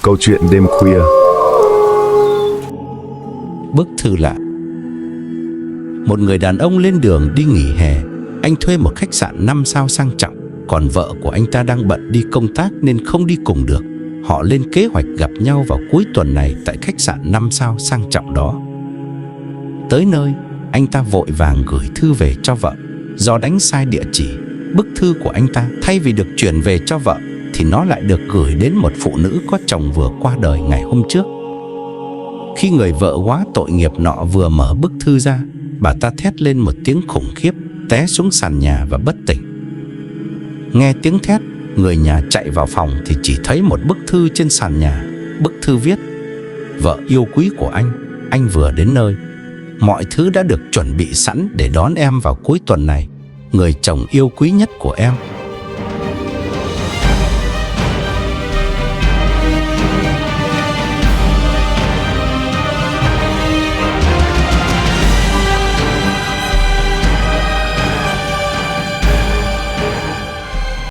Câu chuyện đêm khuya. Bức thư lạ. Một người đàn ông lên đường đi nghỉ hè. Anh thuê một khách sạn 5 sao sang trọng, còn vợ của anh ta đang bận đi công tác nên không đi cùng được. Họ lên kế hoạch gặp nhau vào cuối tuần này tại khách sạn 5 sao sang trọng đó. Tới nơi, anh ta vội vàng gửi thư về cho vợ. Do đánh sai địa chỉ, bức thư của anh ta thay vì được chuyển về cho vợ thì nó lại được gửi đến một phụ nữ có chồng vừa qua đời ngày hôm trước. Khi người vợ quá tội nghiệp nọ vừa mở bức thư ra, bà ta thét lên một tiếng khủng khiếp, té xuống sàn nhà và bất tỉnh. Nghe tiếng thét, người nhà chạy vào phòng thì chỉ thấy một bức thư trên sàn nhà. Bức thư viết: vợ yêu quý của anh vừa đến nơi. Mọi thứ đã được chuẩn bị sẵn để đón em vào cuối tuần này. Người chồng yêu quý nhất của em,